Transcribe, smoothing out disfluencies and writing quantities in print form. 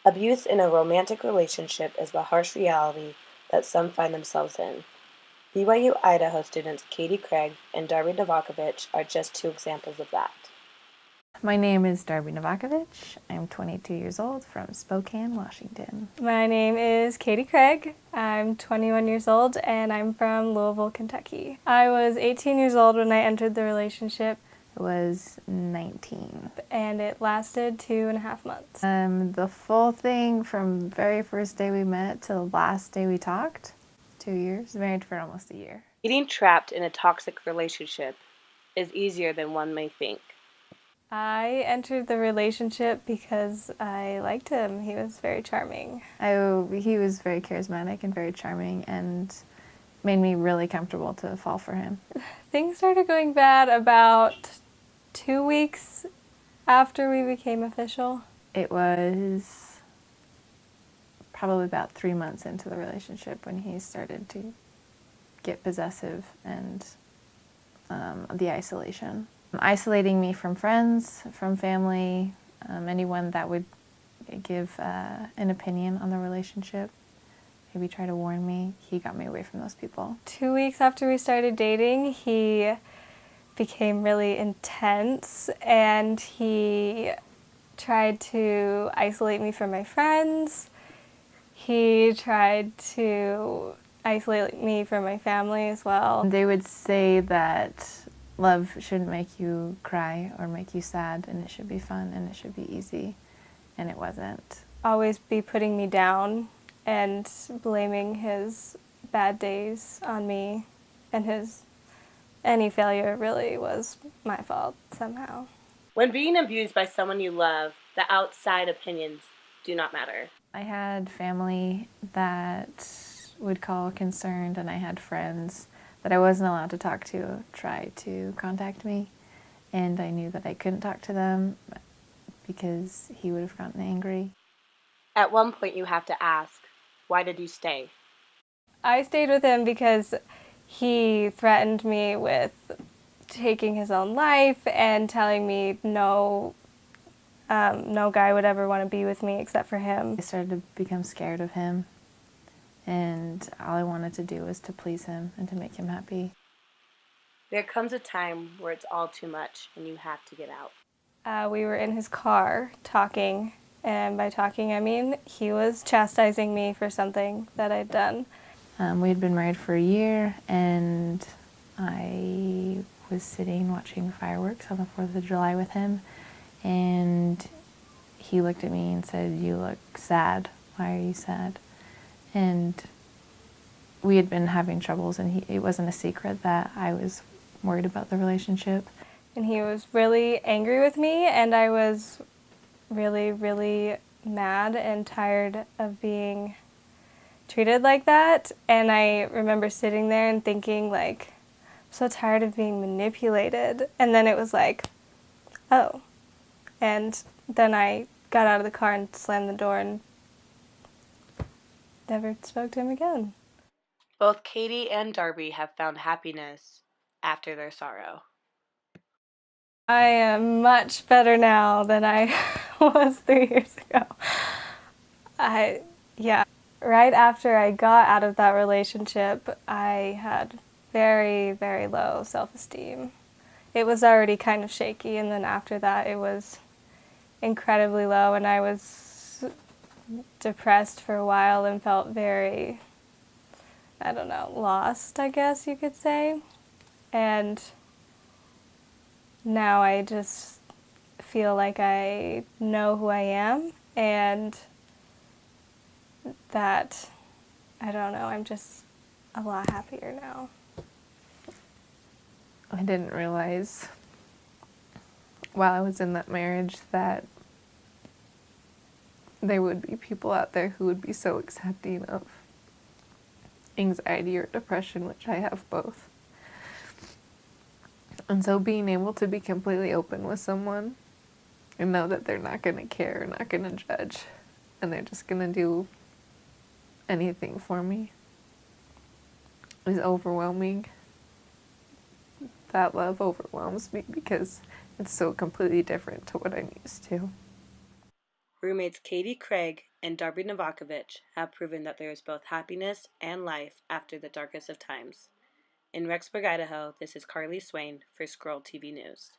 Abuse in a romantic relationship is the harsh reality that some find themselves in. BYU Idaho students Katie Craig and Darby Novakovich are just two examples of that. My name is Darby Novakovich. I'm 22 years old from Spokane, Washington. My name is Katie Craig. I'm 21 years old and I'm from Louisville, Kentucky. I was 18 years old when I entered the relationship. I was 19. And it lasted 2.5 months. The full thing from very first day we met to the last day we talked, 2 years, married for almost a year. Getting trapped in a toxic relationship is easier than one may think. I entered the relationship because I liked him. He was very charming. He was very charismatic and very charming and made me really comfortable to fall for him. Things started going bad about 2 weeks after we became official. It was probably about 3 months into the relationship when he started to get possessive and the isolation. Isolating me from friends, from family, anyone that would give an opinion on the relationship, maybe try to warn me. He got me away from those people. 2 weeks after we started dating, he became really intense and he tried to isolate me from my friends. He tried to isolate me from my family as well. They would say that love shouldn't make you cry or make you sad, and it should be fun and it should be easy, and it wasn't. Always be putting me down and blaming his bad days on me, and any failure really was my fault somehow. When being abused by someone you love, the outside opinions do not matter. I had family that would call concerned, and I had friends that I wasn't allowed to talk to try to contact me, and I knew that I couldn't talk to them because he would have gotten angry. At one point you have to ask, why did you stay? I stayed with him because he threatened me with taking his own life and telling me no guy would ever want to be with me except for him. I started to become scared of him, and all I wanted to do was to please him and to make him happy. There comes a time where it's all too much and you have to get out. We were in his car talking, and by talking I mean he was chastising me for something that I'd done. We had been married for a year, and I was sitting watching fireworks on the 4th of July with him, and he looked at me and said, "You look sad. Why are you sad?" And we had been having troubles, and it wasn't a secret that I was worried about the relationship. And he was really angry with me, and I was really, really mad and tired of being treated like that. And I remember sitting there and thinking, like, I'm so tired of being manipulated. And then it was like, oh. And then I got out of the car and slammed the door and never spoke to him again. Both Katie and Darby have found happiness after their sorrow. I am much better now than I was 3 years ago. Right after I got out of that relationship, I had very, very low self-esteem. It was already kind of shaky, and then after that it was incredibly low, and I was depressed for a while and felt very, lost, I guess you could say. And now I just feel like I know who I am, and that, I'm just a lot happier now. I didn't realize while I was in that marriage that there would be people out there who would be so accepting of anxiety or depression, which I have both. And so being able to be completely open with someone and know that they're not going to care, not going to judge, and they're just going to do anything for me is overwhelming. That love overwhelms me because it's so completely different to what I'm used to. Roommates Katie Craig and Darby Novakovich have proven that there is both happiness and life after the darkest of times. In Rexburg, Idaho, this is Carly Swain for Scroll TV News.